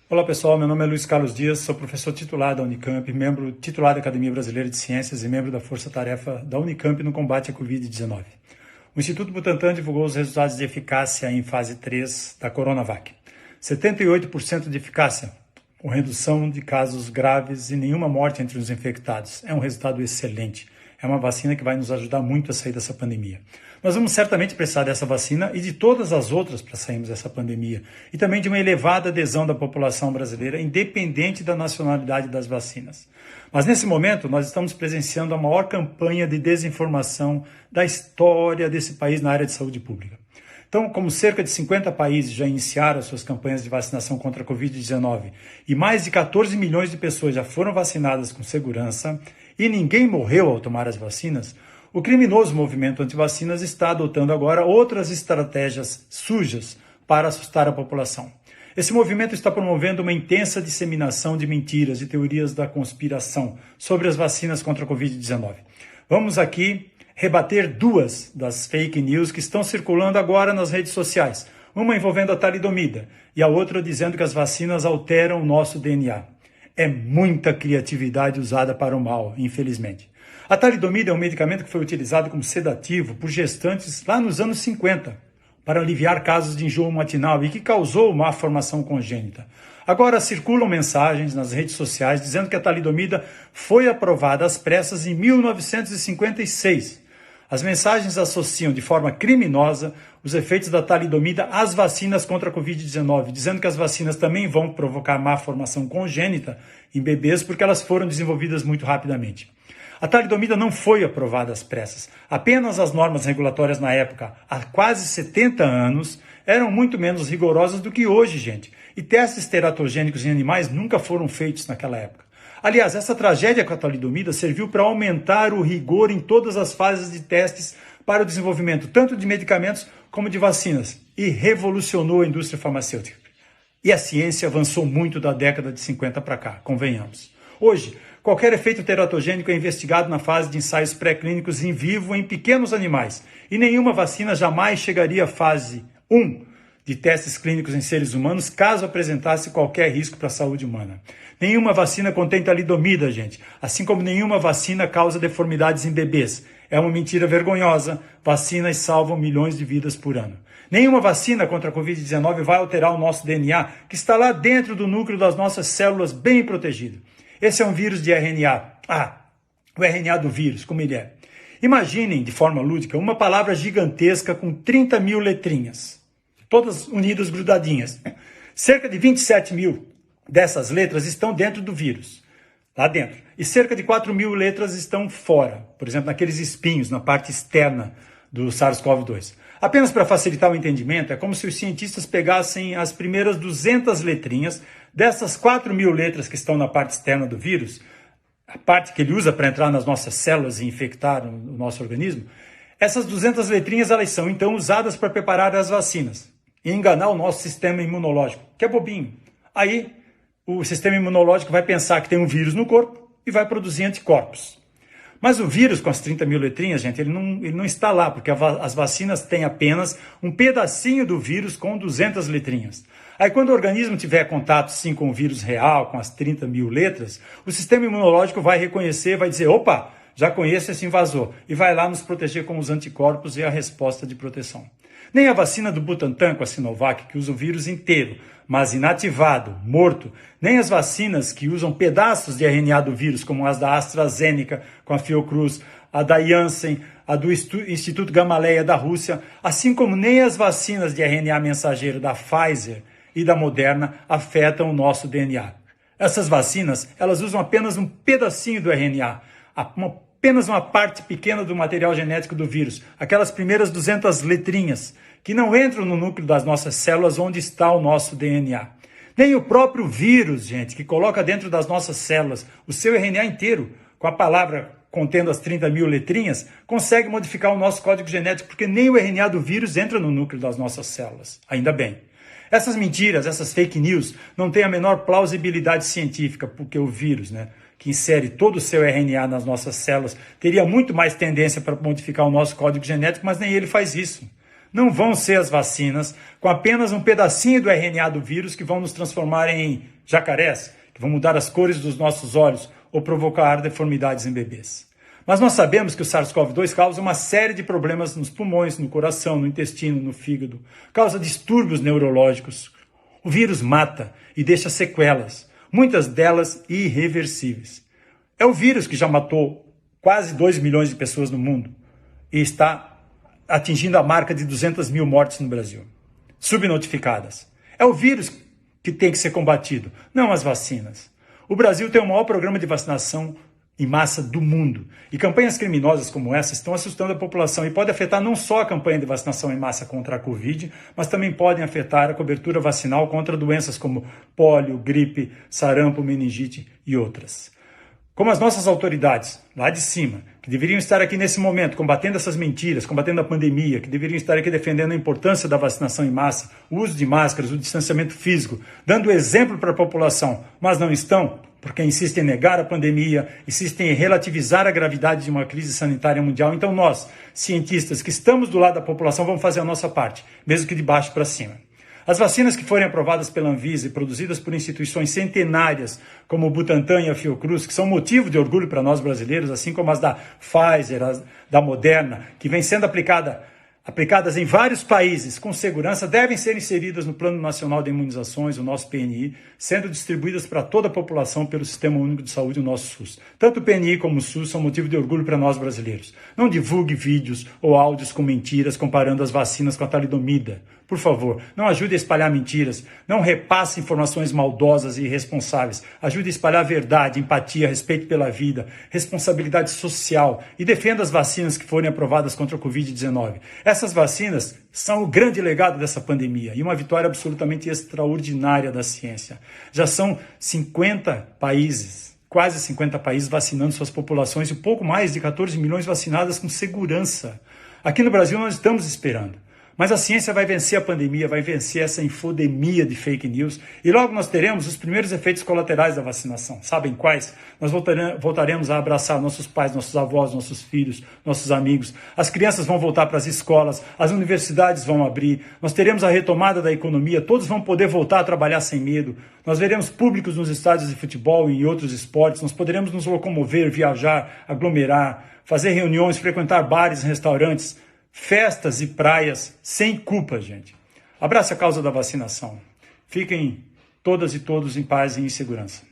Olá pessoal, meu nome é Luiz Carlos Dias, sou professor titular da Unicamp, membro titular da Academia Brasileira de Ciências e membro da Força Tarefa da Unicamp no combate à Covid-19. O Instituto Butantan divulgou os resultados de eficácia em fase 3 da Coronavac. 78% de eficácia, com redução de casos graves e nenhuma morte entre os infectados. É um resultado excelente. É uma vacina que vai nos ajudar muito a sair dessa pandemia. Nós vamos certamente precisar dessa vacina e de todas as outras para sairmos dessa pandemia. E também de uma elevada adesão da população brasileira, independente da nacionalidade das vacinas. Mas nesse momento, nós estamos presenciando a maior campanha de desinformação da história desse país na área de saúde pública. Então, como cerca de 50 países já iniciaram suas campanhas de vacinação contra a Covid-19 e mais de 14 milhões de pessoas já foram vacinadas com segurança e ninguém morreu ao tomar as vacinas, o criminoso movimento anti-vacinas está adotando agora outras estratégias sujas para assustar a população. Esse movimento está promovendo uma intensa disseminação de mentiras e teorias da conspiração sobre as vacinas contra a Covid-19. Vamos aqui rebater duas das fake news que estão circulando agora nas redes sociais. Uma envolvendo a talidomida e a outra dizendo que as vacinas alteram o nosso DNA. É muita criatividade usada para o mal, infelizmente. A talidomida é um medicamento que foi utilizado como sedativo por gestantes lá nos anos 50 para aliviar casos de enjoo matinal e que causou má formação congênita. Agora circulam mensagens nas redes sociais dizendo que a talidomida foi aprovada às pressas em 1956. As mensagens associam de forma criminosa os efeitos da talidomida às vacinas contra a Covid-19, dizendo que as vacinas também vão provocar má formação congênita em bebês porque elas foram desenvolvidas muito rapidamente. A talidomida não foi aprovada às pressas. Apenas as normas regulatórias na época, há quase 70 anos, eram muito menos rigorosas do que hoje, gente. E testes teratogênicos em animais nunca foram feitos naquela época. Aliás, essa tragédia com a talidomida serviu para aumentar o rigor em todas as fases de testes para o desenvolvimento tanto de medicamentos como de vacinas e revolucionou a indústria farmacêutica. E a ciência avançou muito da década de 50 para cá, convenhamos. Hoje, qualquer efeito teratogênico é investigado na fase de ensaios pré-clínicos em vivo em pequenos animais e nenhuma vacina jamais chegaria à fase 1 de testes clínicos em seres humanos caso apresentasse qualquer risco para a saúde humana. Nenhuma vacina contém talidomida, gente, assim como nenhuma vacina causa deformidades em bebês. É uma mentira vergonhosa. Vacinas salvam milhões de vidas por ano. Nenhuma vacina contra a Covid-19 vai alterar o nosso DNA, que está lá dentro do núcleo das nossas células bem protegido. Esse é um vírus de RNA. O RNA do vírus, como ele é. Imaginem, de forma lúdica, uma palavra gigantesca com 30 mil letrinhas, todas unidas, grudadinhas. Cerca de 27 mil dessas letras estão dentro do vírus, lá dentro. E cerca de 4 mil letras estão fora, por exemplo, naqueles espinhos, na parte externa do SARS-CoV-2. Apenas para facilitar o entendimento, é como se os cientistas pegassem as primeiras 200 letrinhas dessas 4 mil letras que estão na parte externa do vírus, a parte que ele usa para entrar nas nossas células e infectar o nosso organismo. Essas 200 letrinhas elas são então usadas para preparar as vacinas e enganar o nosso sistema imunológico, que é bobinho. Aí o sistema imunológico vai pensar que tem um vírus no corpo e vai produzir anticorpos. Mas o vírus com as 30 mil letrinhas, gente, ele não está lá, porque as vacinas têm apenas um pedacinho do vírus com 200 letrinhas. Aí quando o organismo tiver contato, sim, com o vírus real, com as 30 mil letras, o sistema imunológico vai reconhecer, vai dizer, opa, já conheço esse invasor, e vai lá nos proteger com os anticorpos e a resposta de proteção. Nem a vacina do Butantan com a Sinovac, que usa o vírus inteiro, mas inativado, morto, nem as vacinas que usam pedaços de RNA do vírus, como as da AstraZeneca com a Fiocruz, a da Janssen, a do Instituto Gamaleya da Rússia, assim como nem as vacinas de RNA mensageiro da Pfizer e da Moderna afetam o nosso DNA. Essas vacinas, elas usam apenas um pedacinho do RNA, apenas uma parte pequena do material genético do vírus, aquelas primeiras 200 letrinhas, que não entram no núcleo das nossas células onde está o nosso DNA. Nem o próprio vírus, gente, que coloca dentro das nossas células o seu RNA inteiro, com a palavra contendo as 30 mil letrinhas, consegue modificar o nosso código genético, porque nem o RNA do vírus entra no núcleo das nossas células. Ainda bem. Essas mentiras, essas fake news, não têm a menor plausibilidade científica, porque o vírus, que insere todo o seu RNA nas nossas células, teria muito mais tendência para modificar o nosso código genético, mas nem ele faz isso. Não vão ser as vacinas com apenas um pedacinho do RNA do vírus que vão nos transformar em jacarés, que vão mudar as cores dos nossos olhos ou provocar deformidades em bebês. Mas nós sabemos que o SARS-CoV-2 causa uma série de problemas nos pulmões, no coração, no intestino, no fígado, causa distúrbios neurológicos. O vírus mata e deixa sequelas, muitas delas irreversíveis. É o vírus que já matou quase 2 milhões de pessoas no mundo e está atingindo a marca de 200 mil mortes no Brasil, subnotificadas. É o vírus que tem que ser combatido, não as vacinas. O Brasil tem o maior programa de vacinação em massa do mundo. E campanhas criminosas como essa estão assustando a população e podem afetar não só a campanha de vacinação em massa contra a Covid, mas também podem afetar a cobertura vacinal contra doenças como pólio, gripe, sarampo, meningite e outras. Como as nossas autoridades, lá de cima, que deveriam estar aqui nesse momento combatendo essas mentiras, combatendo a pandemia, que deveriam estar aqui defendendo a importância da vacinação em massa, o uso de máscaras, o distanciamento físico, dando exemplo para a população, mas não estão, porque insistem em negar a pandemia, insistem em relativizar a gravidade de uma crise sanitária mundial. Então nós, cientistas que estamos do lado da população, vamos fazer a nossa parte, mesmo que de baixo para cima. As vacinas que forem aprovadas pela Anvisa e produzidas por instituições centenárias, como o Butantan e a Fiocruz, que são motivo de orgulho para nós brasileiros, assim como as da Pfizer, as da Moderna, que vêm sendo aplicadas em vários países com segurança, devem ser inseridas no Plano Nacional de Imunizações, o nosso PNI, sendo distribuídas para toda a população pelo Sistema Único de Saúde, o nosso SUS. Tanto o PNI como o SUS são motivo de orgulho para nós brasileiros. Não divulgue vídeos ou áudios com mentiras comparando as vacinas com a talidomida. Por favor, não ajude a espalhar mentiras, não repasse informações maldosas e irresponsáveis. Ajude a espalhar verdade, empatia, respeito pela vida, responsabilidade social e defenda as vacinas que forem aprovadas contra a Covid-19. Essas vacinas são o grande legado dessa pandemia e uma vitória absolutamente extraordinária da ciência. Já são 50 países, quase 50 países vacinando suas populações e pouco mais de 14 milhões vacinadas com segurança. Aqui no Brasil nós estamos esperando. Mas a ciência vai vencer a pandemia, vai vencer essa infodemia de fake news e logo nós teremos os primeiros efeitos colaterais da vacinação. Sabem quais? Nós voltaremos a abraçar nossos pais, nossos avós, nossos filhos, nossos amigos. As crianças vão voltar para as escolas, as universidades vão abrir, nós teremos a retomada da economia, todos vão poder voltar a trabalhar sem medo. Nós veremos públicos nos estádios de futebol e em outros esportes, nós poderemos nos locomover, viajar, aglomerar, fazer reuniões, frequentar bares e restaurantes, festas e praias sem culpa, gente. Abrace a causa da vacinação. Fiquem todas e todos em paz e em segurança.